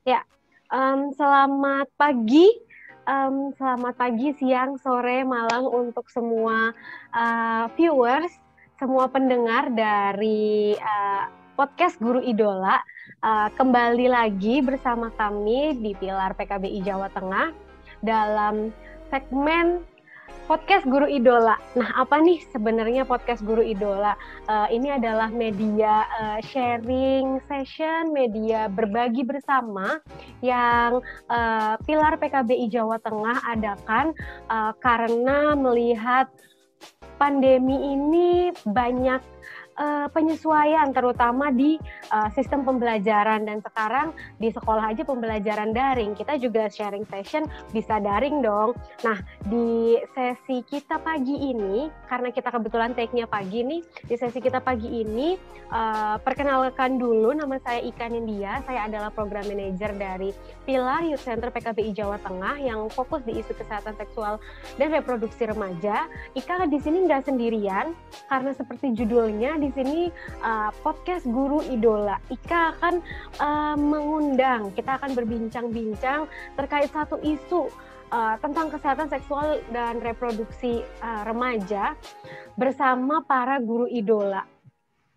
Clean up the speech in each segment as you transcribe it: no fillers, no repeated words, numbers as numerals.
Ya, selamat pagi, siang, sore, malam untuk semua viewers, semua pendengar dari podcast Guru Idola. Kembali lagi bersama kami di Pilar PKBI Jawa Tengah dalam segmen Podcast Guru Idola. Nah, apa nih sebenarnya Podcast Guru Idola? Ini adalah media sharing session, media berbagi bersama yang Pilar PKBI Jawa Tengah adakan karena melihat pandemi ini banyak penyesuaian terutama di sistem pembelajaran, dan sekarang di sekolah aja pembelajaran daring, kita juga sharing session bisa daring dong. Nah, di sesi kita pagi ini, karena kita kebetulan take-nya pagi nih, di sesi kita pagi ini perkenalkan dulu, nama saya Ika Nindya, saya adalah program manager dari Pilar Youth Center PKBI Jawa Tengah yang fokus di isu kesehatan seksual dan reproduksi remaja. Ika di sini nggak sendirian, karena seperti judulnya di sini podcast Guru Idola. Ika akan mengundang, kita akan berbincang-bincang terkait satu isu tentang kesehatan seksual dan reproduksi remaja bersama para guru idola.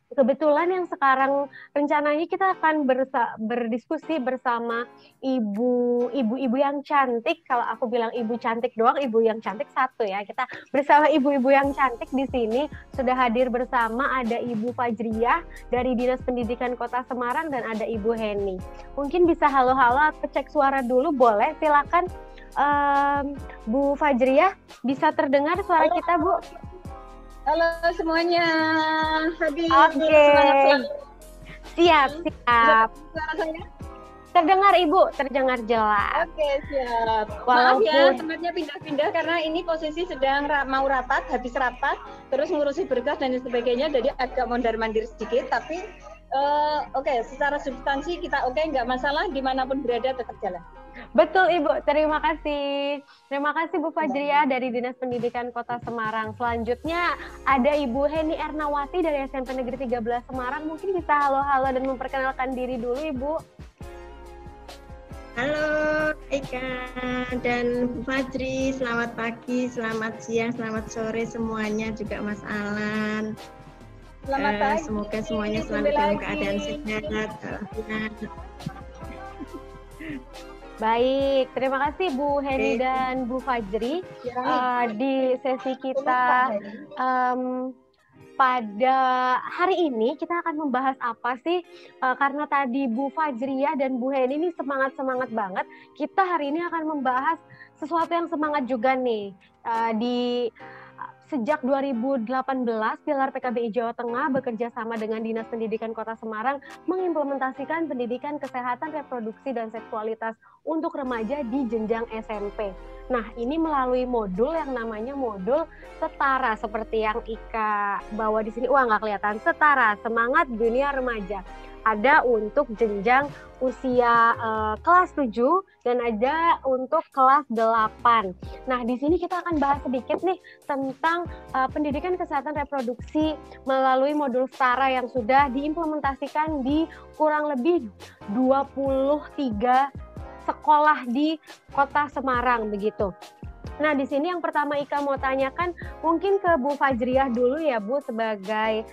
Kebetulan yang sekarang rencananya kita akan berdiskusi bersama ibu-ibu yang cantik. Kalau aku bilang ibu cantik doang, ibu yang cantik satu ya. Kita bersama ibu-ibu yang cantik di sini sudah hadir bersama, ada Ibu Fajriah dari Dinas Pendidikan Kota Semarang dan ada Ibu Heni. Mungkin bisa halo-halo atau cek suara dulu, boleh? Silakan Bu Fajriah, bisa terdengar suara kita, Bu? Halo semuanya, hadir. Oke. Siap. Suara saya? Terdengar Ibu, terdengar jelas. Oke, siap. Walaupun... Maaf ya, tempatnya pindah-pindah karena ini posisi sedang mau rapat, habis rapat, terus ngurusi berkas dan sebagainya, jadi agak mondar-mandir sedikit, tapi oke, secara substansi kita oke, nggak masalah, dimanapun berada tetap jalan. Betul Ibu, terima kasih. Terima kasih Bu Fajriah dari Dinas Pendidikan Kota Semarang. Selanjutnya ada Ibu Heni Ernawati dari SMP Negeri 13 Semarang. Mungkin bisa halo-halo dan memperkenalkan diri dulu Ibu. Halo Ika dan Bu Fajri, selamat pagi, selamat siang, selamat sore semuanya, juga Mas Alan. Selamat pagi. Semoga semuanya selalu dalam keadaan sehat. Baik, terima kasih Bu Heni dan Bu Fajri. Di sesi kita pada hari ini kita akan membahas apa sih? Karena tadi Bu Fajriah dan Bu Heni ini semangat-semangat banget. Kita hari ini akan membahas sesuatu yang semangat juga nih. Sejak 2018, Pilar PKBI Jawa Tengah bekerja sama dengan Dinas Pendidikan Kota Semarang mengimplementasikan pendidikan kesehatan reproduksi dan seksualitas untuk remaja di jenjang SMP. Nah, ini melalui modul yang namanya modul setara, seperti yang Ika bawa di sini. Wah, nggak kelihatan. Setara, semangat dunia remaja. Ada untuk jenjang usia kelas 7 dan ada untuk kelas 8. Nah, di sini kita akan bahas sedikit nih tentang pendidikan kesehatan reproduksi melalui modul setara yang sudah diimplementasikan di kurang lebih 23 sekolah di Kota Semarang begitu. Nah, di sini yang pertama Ika mau tanyakan mungkin ke Bu Fajriah dulu ya Bu, sebagai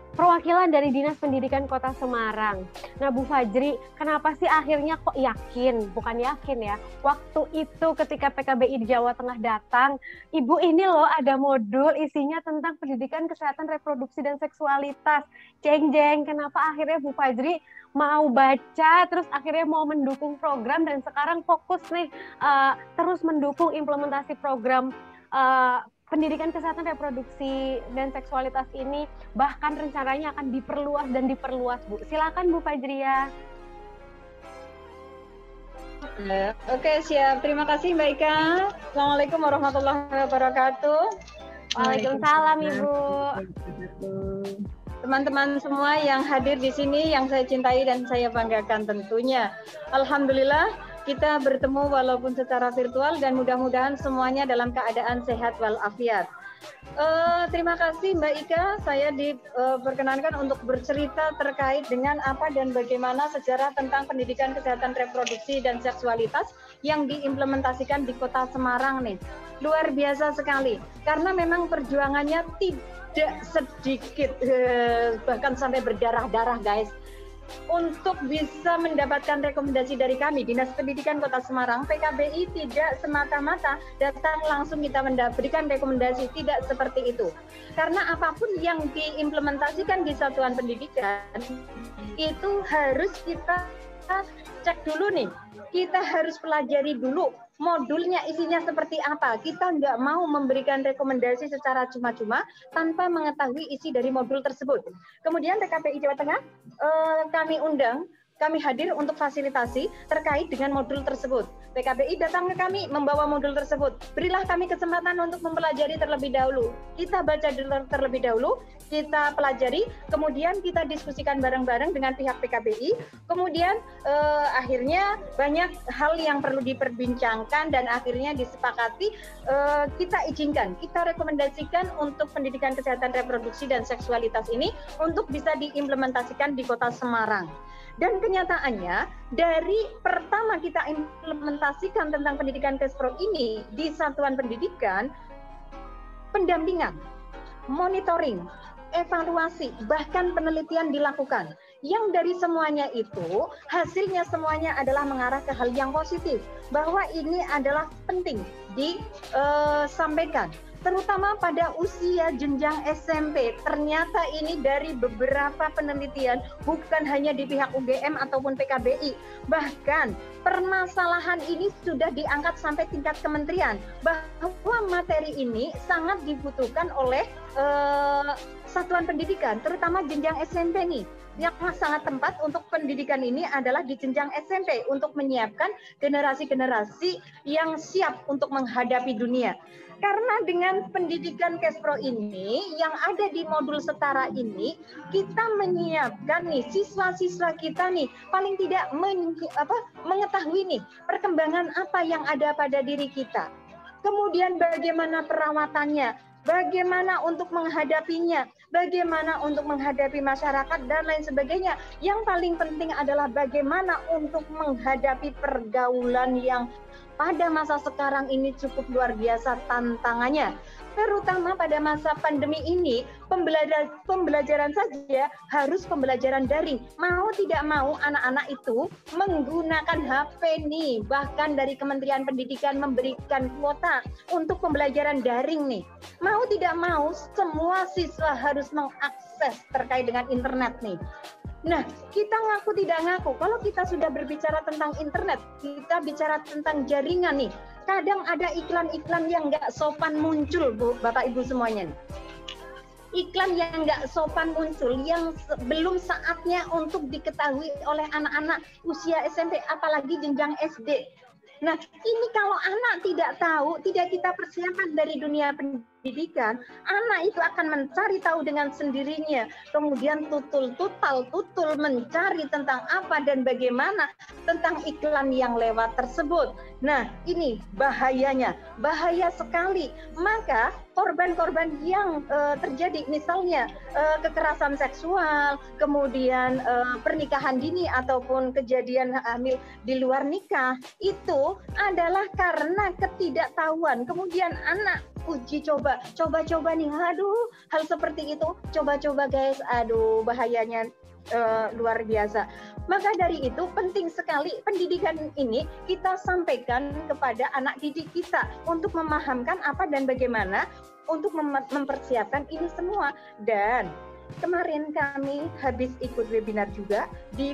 perwakilan dari Dinas Pendidikan Kota Semarang. Nah, Bu Fajri, kenapa sih akhirnya kok yakin, bukan yakin ya, waktu itu ketika PKBI di Jawa Tengah datang, Ibu ini loh ada modul isinya tentang pendidikan kesehatan reproduksi dan seksualitas. Jeng-jeng, kenapa akhirnya Bu Fajri mau baca, terus akhirnya mau mendukung program dan sekarang fokus nih terus mendukung implementasi program pendidikan kesehatan reproduksi dan seksualitas ini, bahkan rencananya akan diperluas Bu. Silakan Bu Fajriah. Oke, siap. Terima kasih Mbak Ika. Assalamualaikum warahmatullahi wabarakatuh. Waalaikumsalam Ibu. Teman-teman semua yang hadir di sini, yang saya cintai dan saya banggakan tentunya. Alhamdulillah, kita bertemu walaupun secara virtual dan mudah-mudahan semuanya dalam keadaan sehat walafiat. Terima kasih Mbak Ika, saya diperkenankan untuk bercerita terkait dengan apa dan bagaimana sejarah tentang pendidikan kesehatan reproduksi dan seksualitas yang diimplementasikan di Kota Semarang nih. Luar biasa sekali, karena memang perjuangannya tidak sedikit, bahkan sampai berdarah-darah guys. Untuk bisa mendapatkan rekomendasi dari kami, Dinas Pendidikan Kota Semarang, PKBI tidak semata-mata datang langsung kita berikan rekomendasi, tidak seperti itu. Karena apapun yang diimplementasikan di satuan pendidikan, itu harus kita cek dulu nih, kita harus pelajari dulu modulnya isinya seperti apa. Kita nggak mau memberikan rekomendasi secara cuma-cuma tanpa mengetahui isi dari modul tersebut. Kemudian PKBI Jawa Tengah kami hadir untuk fasilitasi terkait dengan modul tersebut. PKBI datang ke kami membawa modul tersebut. Berilah kami kesempatan untuk mempelajari terlebih dahulu. Kita baca terlebih dahulu, kita pelajari, kemudian kita diskusikan bareng-bareng dengan pihak PKBI. Kemudian akhirnya banyak hal yang perlu diperbincangkan dan akhirnya disepakati, kita izinkan, kita rekomendasikan untuk pendidikan kesehatan reproduksi dan seksualitas ini untuk bisa diimplementasikan di Kota Semarang. Dan kenyataannya, dari pertama kita implementasikan tentang pendidikan KESPRO ini di satuan pendidikan, pendampingan, monitoring, evaluasi, bahkan penelitian dilakukan. Yang dari semuanya itu, hasilnya semuanya adalah mengarah ke hal yang positif, bahwa ini adalah penting disampaikan. Terutama pada usia jenjang SMP. Ternyata ini dari beberapa penelitian, bukan hanya di pihak UGM ataupun PKBI, bahkan permasalahan ini sudah diangkat sampai tingkat kementerian, bahwa materi ini sangat dibutuhkan oleh satuan pendidikan, terutama jenjang SMP nih. Yang sangat tepat untuk pendidikan ini adalah di jenjang SMP untuk menyiapkan generasi-generasi yang siap untuk menghadapi dunia. Karena dengan pendidikan KESPRO ini, yang ada di modul setara ini, kita menyiapkan nih siswa-siswa kita nih, paling tidak mengetahui nih perkembangan apa yang ada pada diri kita. Kemudian bagaimana perawatannya, bagaimana untuk menghadapinya, bagaimana untuk menghadapi masyarakat, dan lain sebagainya. Yang paling penting adalah bagaimana untuk menghadapi pergaulan yang pada masa sekarang ini cukup luar biasa tantangannya. Terutama pada masa pandemi ini, pembelajaran saja harus pembelajaran daring. Mau tidak mau anak-anak itu menggunakan HP nih. Bahkan dari Kementerian Pendidikan memberikan kuota untuk pembelajaran daring nih. Mau tidak mau semua siswa harus mengakses terkait dengan internet nih. Nah, kita ngaku tidak ngaku, kalau kita sudah berbicara tentang internet, kita bicara tentang jaringan nih, kadang ada iklan-iklan yang nggak sopan muncul, Bu, Bapak Ibu semuanya. Iklan yang nggak sopan muncul, yang belum saatnya untuk diketahui oleh anak-anak usia SMP, apalagi jenjang SD. Nah, ini kalau anak tidak tahu, tidak kita persiapkan dari dunia pendidikan, anak itu akan mencari tahu dengan sendirinya. Kemudian tutul mencari tentang apa dan bagaimana tentang iklan yang lewat tersebut. Nah, ini bahayanya, bahaya sekali. Maka korban-korban yang terjadi, misalnya kekerasan seksual, kemudian pernikahan dini ataupun kejadian hamil di luar nikah, itu adalah karena ketidaktahuan. Kemudian anak uji coba nih, aduh hal seperti itu, coba-coba guys, aduh bahayanya luar biasa. Maka dari itu penting sekali pendidikan ini kita sampaikan kepada anak didik kita untuk memahamkan apa dan bagaimana untuk mempersiapkan ini semua. Dan kemarin kami habis ikut webinar juga di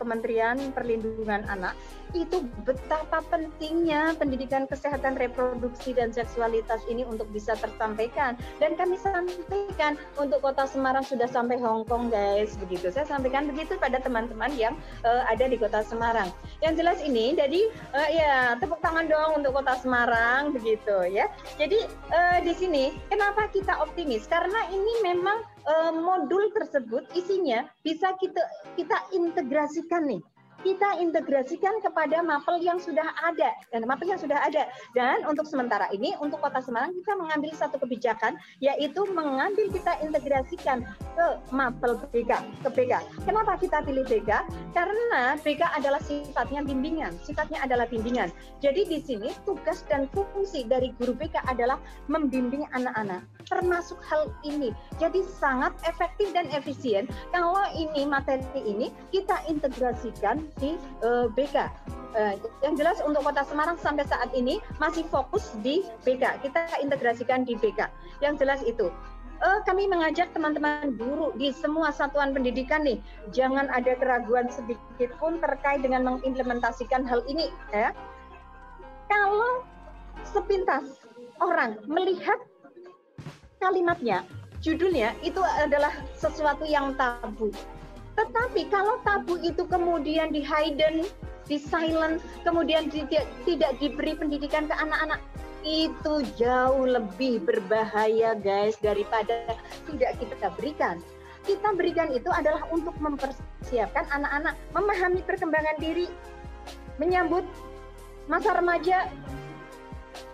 Kementerian Perlindungan Anak. Itu betapa pentingnya pendidikan kesehatan reproduksi dan seksualitas ini untuk bisa tersampaikan. Dan kami sampaikan untuk Kota Semarang sudah sampai Hong Kong guys, begitu. Saya sampaikan begitu pada teman-teman yang ada di Kota Semarang. Yang jelas ini, jadi ya tepuk tangan dong untuk Kota Semarang, begitu ya. Jadi di sini kenapa kita optimis? Karena ini memang modul tersebut isinya bisa kita integrasikan nih. kita integrasikan kepada mapel yang sudah ada dan untuk sementara ini untuk Kota Semarang kita mengambil satu kebijakan, yaitu kita integrasikan ke mapel BK, ke BK. Kenapa kita pilih BK? Karena BK adalah sifatnya bimbingan. Jadi di sini tugas dan fungsi dari guru BK adalah membimbing anak-anak termasuk hal ini. Jadi sangat efektif dan efisien kalau ini materi ini kita integrasikan di BK. Yang jelas untuk Kota Semarang sampai saat ini masih fokus di BK. Kita integrasikan di BK. Yang jelas itu. Kami mengajak teman-teman guru di semua satuan pendidikan nih, jangan ada keraguan sedikit pun terkait dengan mengimplementasikan hal ini. Ya. Kalau sepintas orang melihat kalimatnya, judulnya itu adalah sesuatu yang tabu. Tetapi kalau tabu itu kemudian di hidden, di silent, kemudian tidak diberi pendidikan ke anak-anak, itu jauh lebih berbahaya guys daripada tidak kita berikan. Kita berikan itu adalah untuk mempersiapkan anak-anak memahami perkembangan diri, menyambut masa remaja,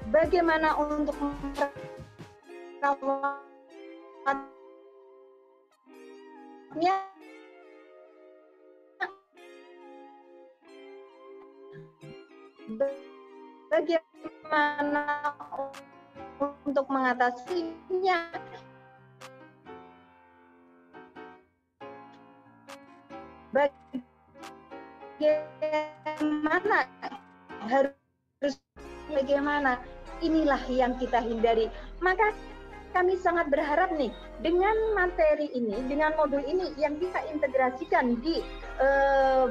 bagaimana untuk merawatnya, bagaimana untuk mengatasinya, bagaimana inilah yang kita hindari. Maka kami sangat berharap nih dengan materi ini, dengan modul ini yang kita integrasikan di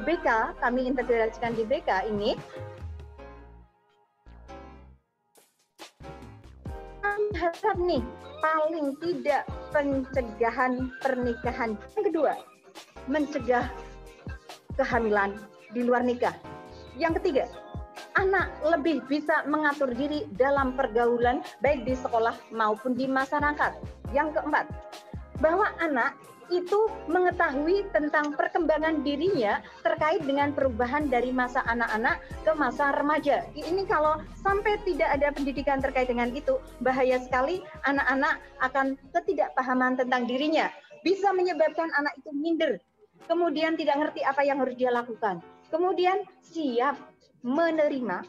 BK, kami integrasikan di BK ini, kami harap nih paling tidak pencegahan pernikahan. Yang kedua, mencegah kehamilan di luar nikah. Yang ketiga, anak lebih bisa mengatur diri dalam pergaulan baik di sekolah maupun di masyarakat. Yang keempat, bahwa anak itu mengetahui tentang perkembangan dirinya terkait dengan perubahan dari masa anak-anak ke masa remaja. Ini kalau sampai tidak ada pendidikan terkait dengan itu, bahaya sekali anak-anak akan ketidakpahaman tentang dirinya. Bisa menyebabkan anak itu minder, kemudian tidak ngerti apa yang harus dia lakukan. Kemudian siap menerima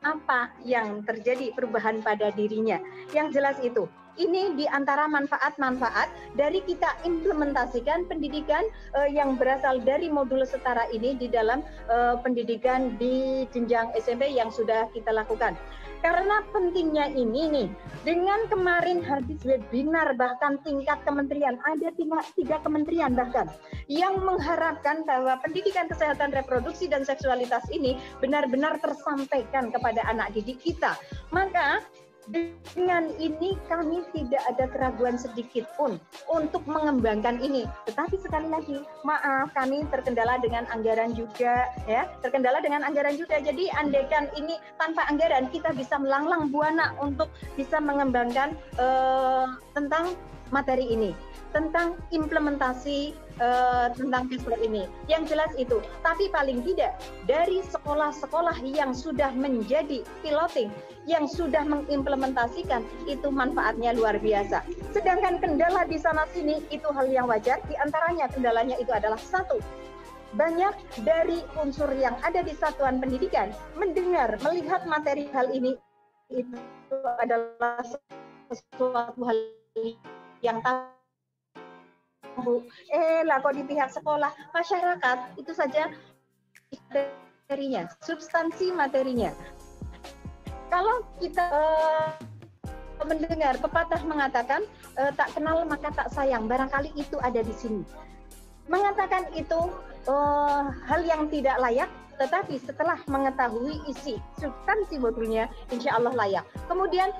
apa yang terjadi perubahan pada dirinya. Yang jelas itu. Ini di antara manfaat-manfaat dari kita implementasikan pendidikan yang berasal dari modul setara ini di dalam pendidikan di jenjang SMP yang sudah kita lakukan. Karena pentingnya ini nih, dengan kemarin habis webinar bahkan tingkat kementerian, ada 3 kementerian bahkan, yang mengharapkan bahwa pendidikan kesehatan reproduksi dan seksualitas ini benar-benar tersampaikan kepada anak didik kita. Maka dengan ini kami tidak ada keraguan sedikit pun untuk mengembangkan ini. Tetapi sekali lagi, maaf kami terkendala dengan anggaran juga, ya, terkendala dengan anggaran juga. Jadi andaikan ini tanpa anggaran kita bisa melanglang buana untuk bisa mengembangkan tentang materi ini, tentang implementasi tentang Kesler ini. Yang jelas itu. Tapi paling tidak dari sekolah-sekolah yang sudah menjadi piloting, yang sudah mengimplementasikan, itu manfaatnya luar biasa. Sedangkan kendala di sana sini itu hal yang wajar. Di antaranya kendalanya itu adalah satu, banyak dari unsur yang ada di satuan pendidikan mendengar, melihat materi hal ini itu adalah sesuatu hal yang lah kok di pihak sekolah, masyarakat itu saja materinya, substansi materinya. Kalau kita mendengar pepatah mengatakan tak kenal maka tak sayang, barangkali itu ada di sini. Mengatakan itu hal yang tidak layak, tetapi setelah mengetahui isi substansi modulnya, insya Allah layak. Kemudian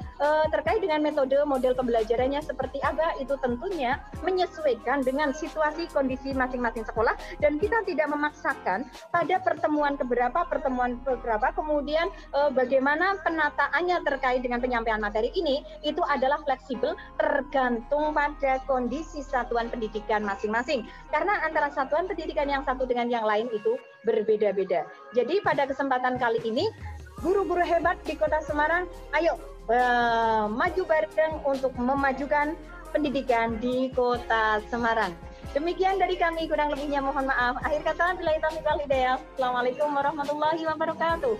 terkait dengan metode model pembelajarannya seperti apa, itu tentunya menyesuaikan dengan situasi kondisi masing-masing sekolah, dan kita tidak memaksakan pada pertemuan keberapa, kemudian bagaimana penataannya terkait dengan penyampaian materi ini, itu adalah fleksibel tergantung pada kondisi satuan pendidikan masing-masing. Karena antara satuan pendidikan yang satu dengan yang lain itu berbeda-beda. Jadi pada kesempatan kali ini, guru-guru hebat di Kota Semarang, ayo maju bareng untuk memajukan pendidikan di Kota Semarang. Demikian dari kami, kurang lebihnya mohon maaf. Akhir kata, billahi taufiq wal hidayah. Assalamualaikum warahmatullahi wabarakatuh.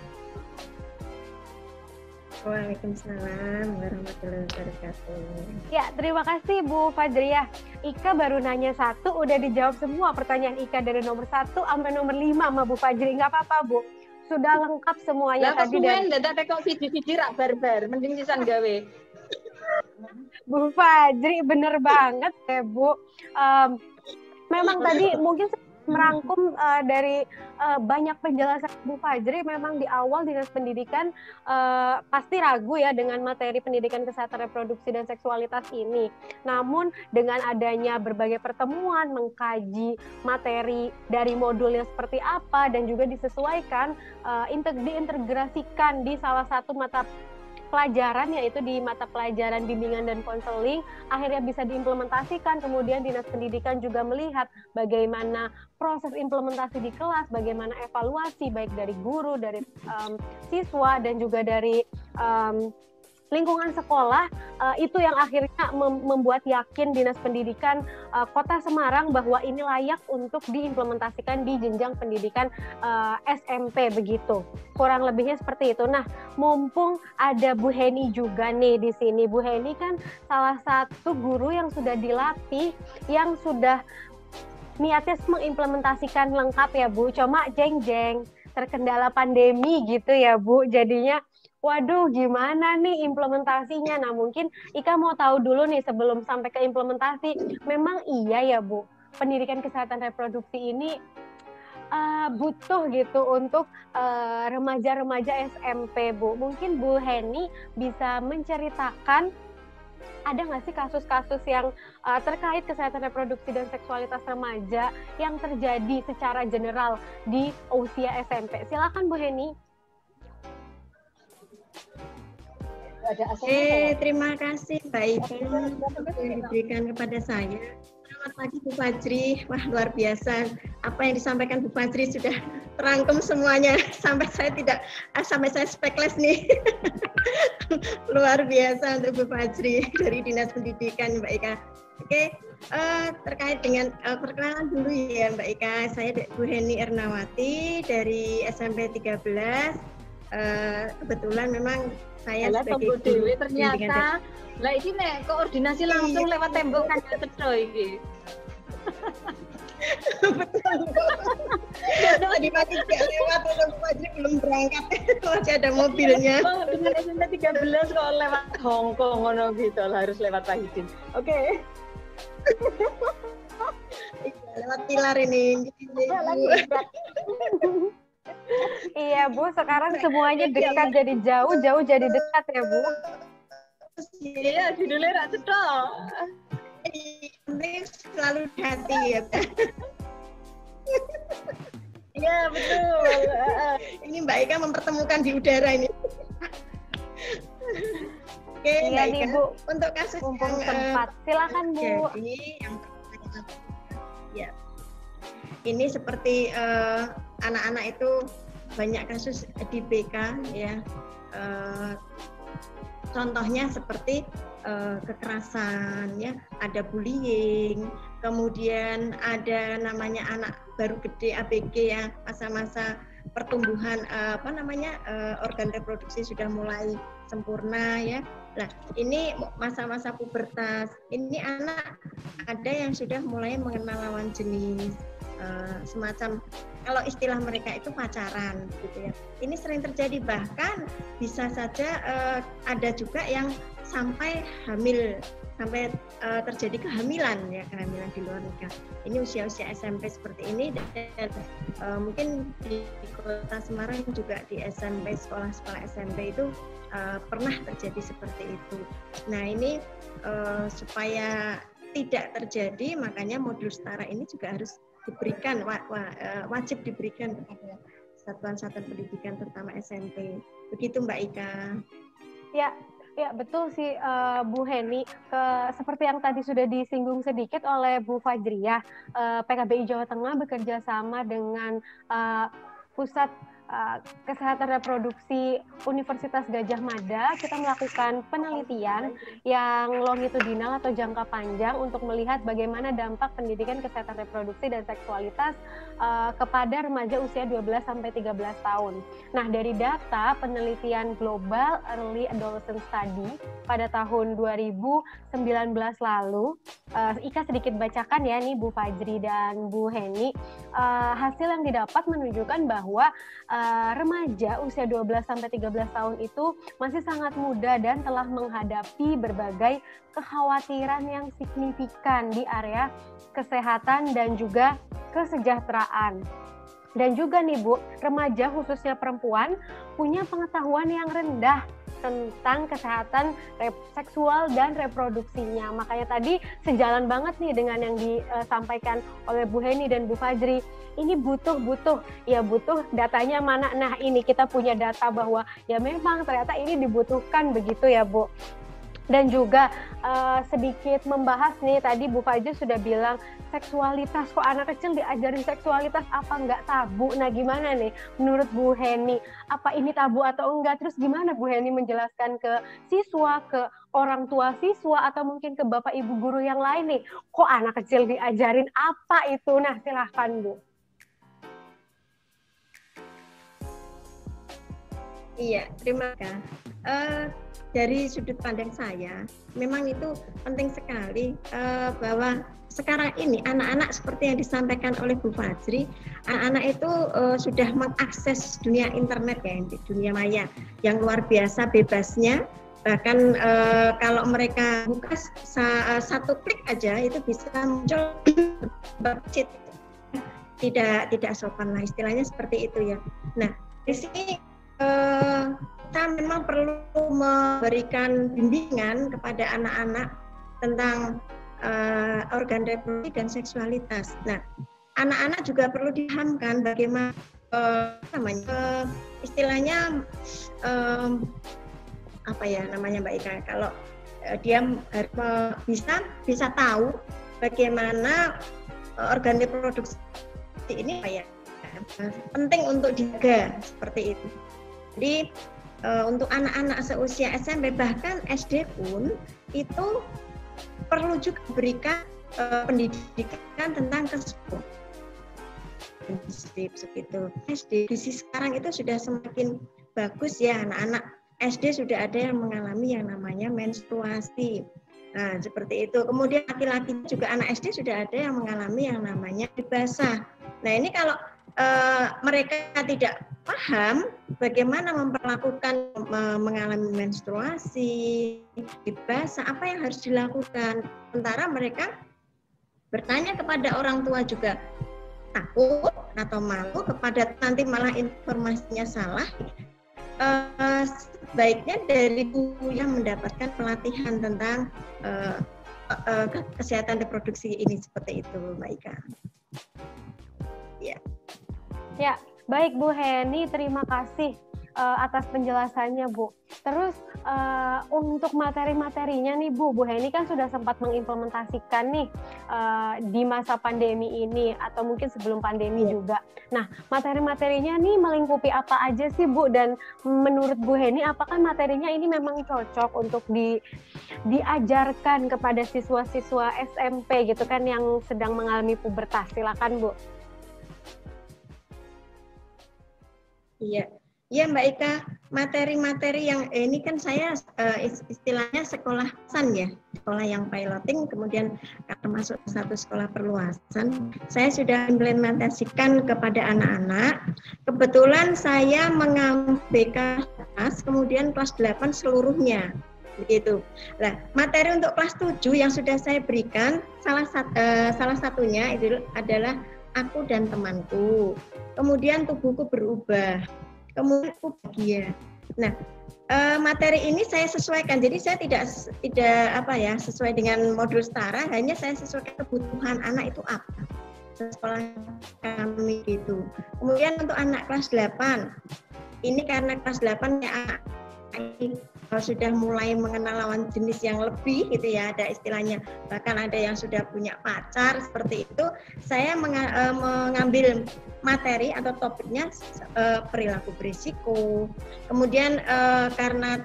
Waalaikumsalam warahmatullahi wabarakatuh. Ya, terima kasih Bu Fajriah. Ika baru nanya satu, udah dijawab semua pertanyaan Ika dari nomor 1 sampai nomor 5 sama Bu Fajri. Nggak apa-apa, Bu. Sudah lengkap semuanya tadi. Dan dadak teko video-video rak barbar, mending sisan gawe. Bu Fajri, bener banget ya, Bu. Memang tadi mungkin merangkum dari banyak penjelasan Bu Fajri, memang di awal Dinas Pendidikan pasti ragu ya dengan materi pendidikan kesehatan reproduksi dan seksualitas ini. Namun dengan adanya berbagai pertemuan, mengkaji materi dari modulnya seperti apa dan juga disesuaikan, diintegrasikan di salah satu mata pelajaran, yaitu di mata pelajaran bimbingan dan konseling, akhirnya bisa diimplementasikan. Kemudian Dinas Pendidikan juga melihat bagaimana proses implementasi di kelas, bagaimana evaluasi baik dari guru, dari siswa, dan juga dari lingkungan sekolah. Itu yang akhirnya membuat yakin Dinas Pendidikan Kota Semarang bahwa ini layak untuk diimplementasikan di jenjang pendidikan SMP begitu. Kurang lebihnya seperti itu. Nah, mumpung ada Bu Heni juga nih di sini. Bu Heni kan salah satu guru yang sudah dilatih, yang sudah niatnya mengimplementasikan lengkap ya Bu. Cuma jeng-jeng terkendala pandemi gitu ya Bu. Jadinya waduh, gimana nih implementasinya? Nah, mungkin Ika mau tahu dulu nih sebelum sampai ke implementasi. Memang iya ya, Bu, pendidikan kesehatan reproduksi ini butuh gitu untuk remaja-remaja SMP, Bu. Mungkin Bu Heni bisa menceritakan, ada nggak sih kasus-kasus yang terkait kesehatan reproduksi dan seksualitas remaja yang terjadi secara general di usia SMP? Silakan Bu Heni. Terima kasih Mbak Ika yang diberikan kepada saya. Selamat pagi Bu Fajri. Wah, luar biasa. Apa yang disampaikan Bu Fajri sudah terangkum semuanya sampai saya speechless nih. Luar biasa untuk Bu Fajri dari Dinas Pendidikan Mbak Ika. Oke, terkait dengan perkenalan dulu ya Mbak Ika. Saya Bu Heni Ernawati dari SMP 13. Kebetulan memang saya sebagai guru ternyata lah ini nek koordinasi langsung lewat tembok kan cedok iki. Betul. Tadi pagi dia lewat untuk Fajri belum berangkat. Masih ada mobilnya. Oh, dengan SMP 13 kok lewat Hongkong ngono gitu lah, harus lewat Wahidin. Oke. Lewat pilar ini. Iya Bu, sekarang semuanya dekat jadi jauh, jauh jadi dekat ya Bu. Iya, judulnya rak cedok. Ini selalu di hati ya. Iya betul. Ini Mbak Ika mempertemukan di udara ini. Oke, iya Mbak nih Ika, Bu. untuk kasus mumpung sempat, silakan Bu. Jadi yang ya. Ini seperti anak-anak itu banyak kasus di BK ya. Contohnya seperti kekerasan ya, ada bullying, kemudian ada namanya anak baru gede ABG ya, masa-masa pertumbuhan organ reproduksi sudah mulai sempurna ya. Nah, ini masa-masa pubertas. Ini anak ada yang sudah mulai mengenal lawan jenis. Semacam kalau istilah mereka itu pacaran gitu ya. Ini sering terjadi, bahkan bisa saja ada juga yang sampai hamil, sampai terjadi kehamilan di luar nikah. Ini usia-usia SMP seperti ini, dan mungkin di Kota Semarang juga di SMP, sekolah-sekolah SMP itu pernah terjadi seperti itu. Nah, ini supaya tidak terjadi, makanya modul setara ini juga harus diberikan, wajib diberikan kepada satuan-satuan pendidikan terutama SMP. Begitu Mbak Ika. Ya betul sih Bu Heni. Seperti yang tadi sudah disinggung sedikit oleh Bu Fajriah, PKBI Jawa Tengah bekerja sama dengan Pusat Kesehatan Reproduksi Universitas Gadjah Mada, kita melakukan penelitian yang longitudinal atau jangka panjang untuk melihat bagaimana dampak pendidikan kesehatan reproduksi dan seksualitas kepada remaja usia 12-13 tahun. Nah, dari data penelitian Global Early Adolescent Study pada tahun 2019 lalu, Ika sedikit bacakan ya nih Bu Fajri dan Bu Heni, hasil yang didapat menunjukkan bahwa remaja usia 12-13 tahun itu masih sangat muda dan telah menghadapi berbagai kekhawatiran yang signifikan di area kesehatan dan juga kesejahteraan. Dan juga nih Bu, remaja khususnya perempuan punya pengetahuan yang rendah tentang kesehatan seksual dan reproduksinya. Makanya tadi sejalan banget nih dengan yang disampaikan oleh Bu Heni dan Bu Fajri. Ini butuh datanya mana. Nah, ini kita punya data bahwa ya memang ternyata ini dibutuhkan begitu ya Bu. Dan juga sedikit membahas nih, tadi Bu Fajri sudah bilang seksualitas, kok anak kecil diajarin seksualitas, apa nggak tabu? Nah gimana nih menurut Bu Heni, apa ini tabu atau enggak? Terus gimana Bu Heni menjelaskan ke siswa, ke orang tua siswa, atau mungkin ke bapak ibu guru yang lain nih, kok anak kecil diajarin apa itu? Nah silahkan Bu. Iya, terima kasih. Dari sudut pandang saya, memang itu penting sekali bahwa sekarang ini anak-anak seperti yang disampaikan oleh Bu Fajri, anak-anak itu sudah mengakses dunia internet ya, dunia maya yang luar biasa bebasnya. Bahkan kalau mereka buka satu klik aja itu bisa muncul tidak sopan lah istilahnya seperti itu ya. Nah di sini kita memang perlu memberikan bimbingan kepada anak-anak tentang organ reproduksi dan seksualitas. Nah, anak-anak juga perlu dipahamkan bagaimana istilahnya apa ya namanya Mbak Ika, kalau dia bisa tahu bagaimana organ reproduksi ini apa ya penting untuk dijaga seperti itu. Jadi untuk anak-anak seusia SMP bahkan SD pun itu perlu juga berikan pendidikan tentang kesehatan. Segitu. SD di sekarang itu sudah semakin bagus ya, anak-anak SD sudah ada yang mengalami yang namanya menstruasi. Nah, seperti itu. Kemudian laki-laki juga anak SD sudah ada yang mengalami yang namanya basah. Nah, ini kalau mereka tidak paham bagaimana memperlakukan mengalami menstruasi, basah, apa yang harus dilakukan. Sementara mereka bertanya kepada orang tua juga takut atau malu kepada nanti malah informasinya salah. Sebaiknya dari guru yang mendapatkan pelatihan tentang kesehatan reproduksi ini seperti itu, Mbak Ika. Ya. Ya, baik Bu Heni, terima kasih atas penjelasannya Bu. Terus untuk materi-materinya nih Bu Heni kan sudah sempat mengimplementasikan nih di masa pandemi ini atau mungkin sebelum pandemi juga. Nah, materi-materinya nih melingkupi apa aja sih Bu? Dan menurut Bu Heni apakah materinya ini memang cocok untuk diajarkan kepada siswa-siswa SMP gitu kan yang sedang mengalami pubertas? Silakan Bu. Iya, Mbak Ika, materi-materi yang ini kan saya istilahnya sekolahan ya, sekolah yang piloting, kemudian termasuk satu sekolah perluasan. Saya sudah implementasikan kepada anak-anak. Kebetulan saya mengambil BK kelas, kemudian kelas 8 seluruhnya. Begitu. Nah, materi untuk kelas 7 yang sudah saya berikan, salah satunya itu adalah aku dan temanku. Kemudian tubuhku berubah. Kemudian aku bahagia. Nah, materi ini saya sesuaikan. Jadi saya tidak sesuai dengan modul setara, hanya saya sesuaikan kebutuhan anak itu apa. Sekolah kami gitu. Kemudian untuk anak kelas 8. Ini karena kelas 8 ya sudah mulai mengenal lawan jenis yang lebih gitu ya, ada istilahnya, bahkan ada yang sudah punya pacar seperti itu, saya mengambil materi atau topiknya perilaku berisiko. Kemudian karena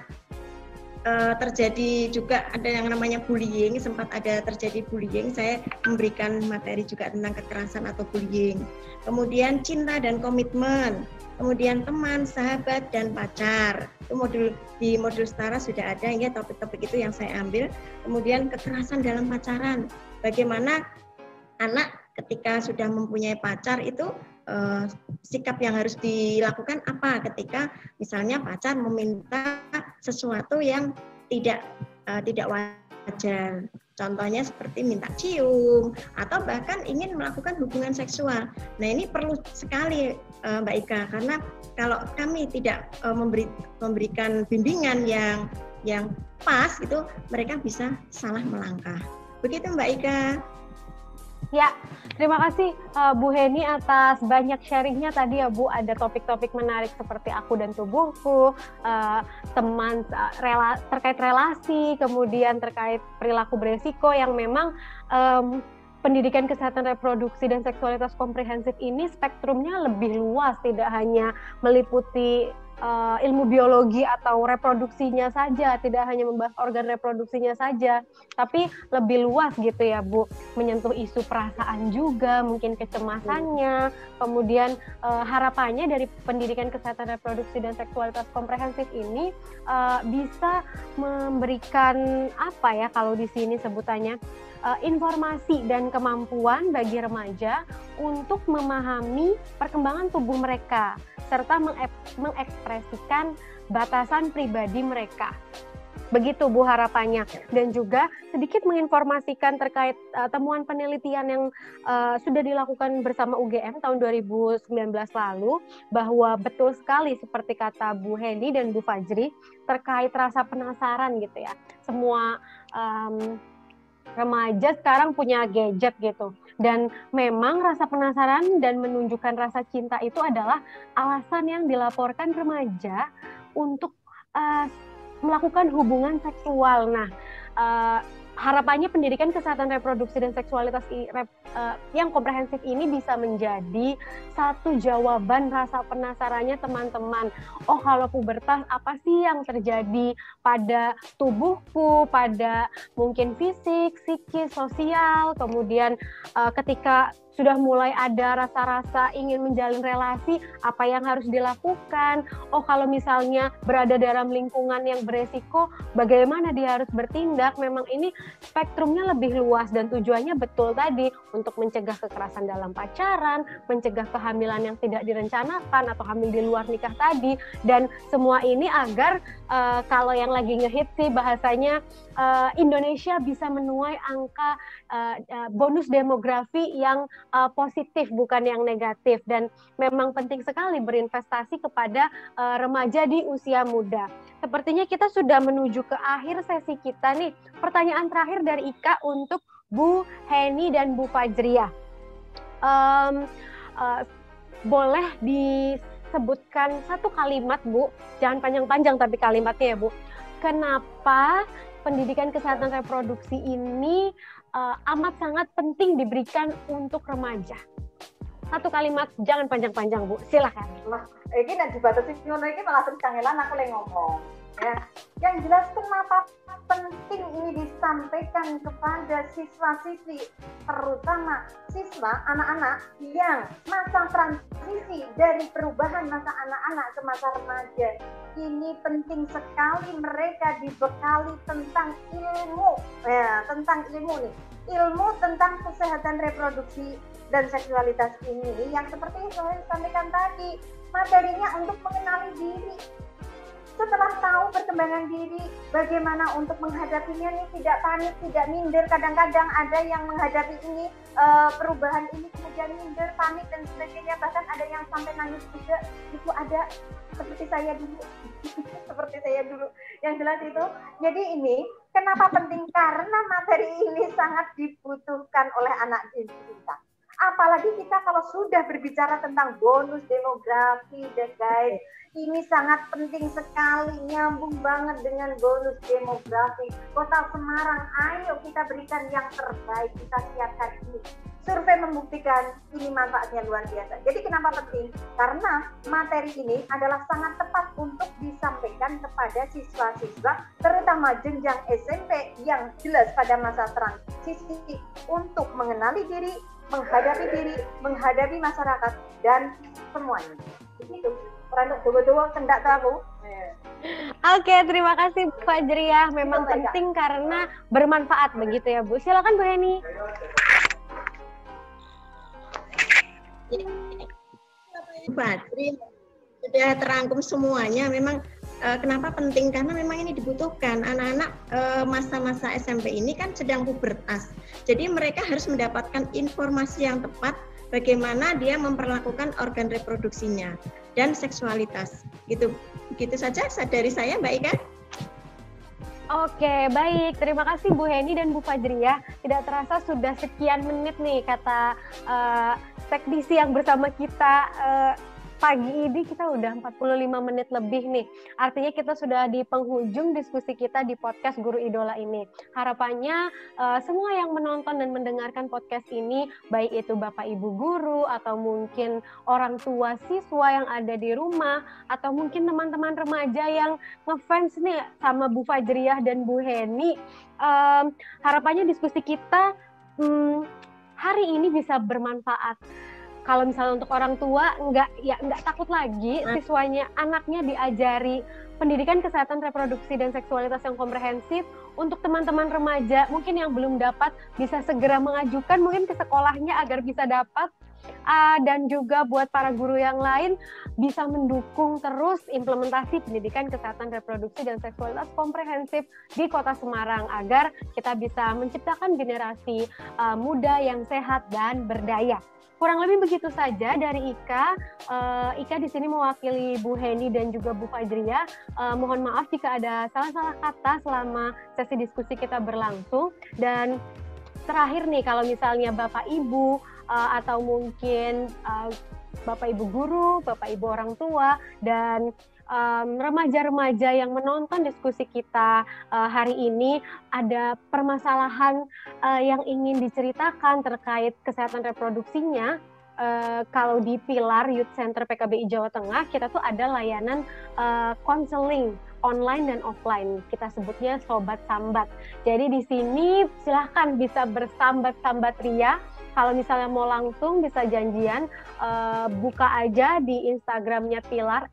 terjadi juga ada yang namanya bullying, sempat ada terjadi bullying, saya memberikan materi juga tentang kekerasan atau bullying. Kemudian cinta dan komitmen, kemudian teman, sahabat, dan pacar. Itu di modul setara sudah ada ya topik-topik itu yang saya ambil. Kemudian kekerasan dalam pacaran, bagaimana anak ketika sudah mempunyai pacar itu sikap yang harus dilakukan apa ketika misalnya pacar meminta sesuatu yang tidak wajar. Contohnya seperti minta cium atau bahkan ingin melakukan hubungan seksual. Nah, ini perlu sekali Mbak Ika, karena kalau kami tidak memberikan bimbingan yang pas itu mereka bisa salah melangkah. Begitu Mbak Ika. Ya, terima kasih Bu Heni atas banyak sharingnya tadi ya Bu. Ada topik-topik menarik seperti aku dan tubuhku, teman terkait relasi, kemudian terkait perilaku beresiko yang memang pendidikan kesehatan reproduksi dan seksualitas komprehensif ini spektrumnya lebih luas, tidak hanya meliputi ilmu biologi atau reproduksinya saja, tidak hanya membahas organ reproduksinya saja, tapi lebih luas gitu ya Bu, menyentuh isu perasaan juga, mungkin kecemasannya, kemudian harapannya dari pendidikan kesehatan reproduksi dan seksualitas komprehensif ini bisa memberikan apa ya kalau di sini sebutannya, informasi dan kemampuan bagi remaja untuk memahami perkembangan tubuh mereka serta mengekspresikan batasan pribadi mereka. Begitu Bu harapannya, dan juga sedikit menginformasikan terkait temuan penelitian yang sudah dilakukan bersama UGM tahun 2019 lalu, bahwa betul sekali seperti kata Bu Heni dan Bu Fajri terkait rasa penasaran gitu ya. Semua remaja sekarang punya gadget gitu, dan memang rasa penasaran dan menunjukkan rasa cinta itu adalah alasan yang dilaporkan remaja untuk melakukan hubungan seksual. Nah, harapannya pendidikan kesehatan reproduksi dan seksualitas yang komprehensif ini bisa menjadi satu jawaban rasa penasarannya teman-teman. Oh, kalau pubertas apa sih yang terjadi pada tubuhku, pada mungkin fisik, psikis, sosial, kemudian ketika sudah mulai ada rasa-rasa ingin menjalin relasi, apa yang harus dilakukan? Oh, kalau misalnya berada dalam lingkungan yang beresiko, bagaimana dia harus bertindak? Memang ini spektrumnya lebih luas dan tujuannya betul tadi untuk mencegah kekerasan dalam pacaran, mencegah kehamilan yang tidak direncanakan atau hamil di luar nikah tadi, dan semua ini agar kalau yang lagi ngehit sih bahasanya Indonesia bisa menuai angka bonus demografi yang positif bukan yang negatif, dan memang penting sekali berinvestasi kepada remaja di usia muda. Sepertinya kita sudah menuju ke akhir sesi kita nih. Pertanyaan terakhir dari Ika untuk Bu Heni dan Bu Fajriah. Boleh disebutkan satu kalimat Bu, jangan panjang-panjang tapi kalimatnya ya Bu. Kenapa pendidikan kesehatan reproduksi ini amat sangat penting diberikan untuk remaja? Satu kalimat, jangan panjang-panjang Bu, silakan. Nah, ini nanti dibatasi ngono iki malah terus kangelan aku lagi ngomong. Ya, yang jelas kenapa penting ini disampaikan kepada siswa-siswi, terutama siswa anak-anak yang masa transisi dari perubahan masa anak-anak ke masa remaja. Ini penting sekali mereka dibekali tentang ilmu, tentang ilmu nih, ilmu tentang kesehatan reproduksi dan seksualitas ini yang seperti yang saya sampaikan tadi, materinya untuk mengenali diri. Setelah tahu perkembangan diri, bagaimana untuk menghadapinya nih, tidak panik, tidak minder. Kadang-kadang ada yang menghadapi ini, perubahan ini kemudian minder, panik dan sebagainya. Bahkan ada yang sampai nangis juga. Itu ada, seperti saya dulu. Seperti saya dulu. Yang jelas itu. Jadi ini, kenapa penting? Karena materi ini sangat dibutuhkan oleh anak didik kita. Apalagi kita kalau sudah berbicara tentang bonus demografi, guys, Ini sangat penting sekali, nyambung banget dengan bonus demografi. Kota Semarang, ayo kita berikan yang terbaik, kita siapkan ini. Survei membuktikan ini manfaatnya luar biasa. Jadi kenapa penting? Karena materi ini adalah sangat tepat untuk disampaikan kepada siswa-siswa, terutama jenjang SMP yang jelas pada masa transisi untuk mengenali diri, menghadapi masyarakat, dan semuanya. Begitu. Randuk doa-doa kendak tahu. Oke, terima kasih Bu Fajriah. Memang penting karena bermanfaat begitu ya Bu. Silakan Bu Heni. Fajri sudah terangkum semuanya. Memang kenapa penting? Karena memang ini dibutuhkan. Anak-anak masa-masa SMP ini kan sedang pubertas. Jadi mereka harus mendapatkan informasi yang tepat bagaimana dia memperlakukan organ reproduksinya dan seksualitas. Begitu saja dari saya, Mbak Ika. Oke, baik. Terima kasih Bu Heni dan Bu Fajriah. Tidak terasa sudah sekian menit nih kata teknisi yang bersama kita. Pagi ini kita udah 45 menit lebih nih. Artinya kita sudah di penghujung diskusi kita di podcast Guru Idola ini. Harapannya semua yang menonton dan mendengarkan podcast ini, baik itu Bapak Ibu guru atau mungkin orang tua siswa yang ada di rumah atau mungkin teman-teman remaja yang ngefans nih sama Bu Fajriah dan Bu Heni, harapannya diskusi kita hari ini bisa bermanfaat. Kalau misalnya untuk orang tua nggak takut lagi siswanya, anaknya diajari pendidikan kesehatan reproduksi dan seksualitas yang komprehensif. Untuk teman-teman remaja mungkin yang belum dapat bisa segera mengajukan mungkin ke sekolahnya agar bisa dapat. Dan juga buat para guru yang lain bisa mendukung terus implementasi pendidikan kesehatan reproduksi dan seksualitas komprehensif di Kota Semarang agar kita bisa menciptakan generasi muda yang sehat dan berdaya. Kurang lebih begitu saja dari Ika. Ika di sini mewakili Bu Heni dan juga Bu Fajriah. Mohon maaf jika ada salah-salah kata selama sesi diskusi kita berlangsung. Dan terakhir nih, kalau misalnya Bapak Ibu atau mungkin Bapak Ibu guru, Bapak Ibu orang tua, dan remaja-remaja yang menonton diskusi kita hari ini ada permasalahan yang ingin diceritakan terkait kesehatan reproduksinya, kalau di Pilar Youth Center PKBI Jawa Tengah kita tuh ada layanan konseling online dan offline, kita sebutnya Sobat Sambat. Jadi di sini silahkan bisa bersambat-sambat ria. Kalau misalnya mau langsung bisa janjian, buka aja di Instagramnya Pilar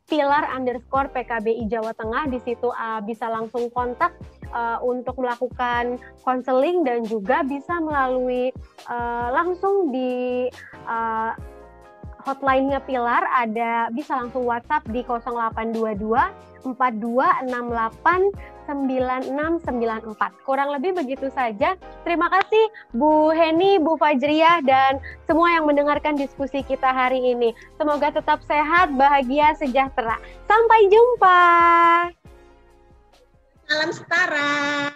@Pilar_PKBI Jawa Tengah. Di situ bisa langsung kontak untuk melakukan konseling dan juga bisa melalui langsung di hotline-nya Pilar, bisa langsung WhatsApp di 0822 4268 9694. Kurang lebih begitu saja. Terima kasih Bu Heni, Bu Fajriah, dan semua yang mendengarkan diskusi kita hari ini. Semoga tetap sehat, bahagia, sejahtera. Sampai jumpa. Salam setara.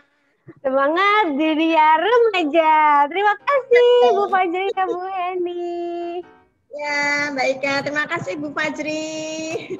Semangat dunia remaja. Terima kasih Bu Fajriah, Bu Heni. Ya, Mbak Ika. Terima kasih Bu Fajri.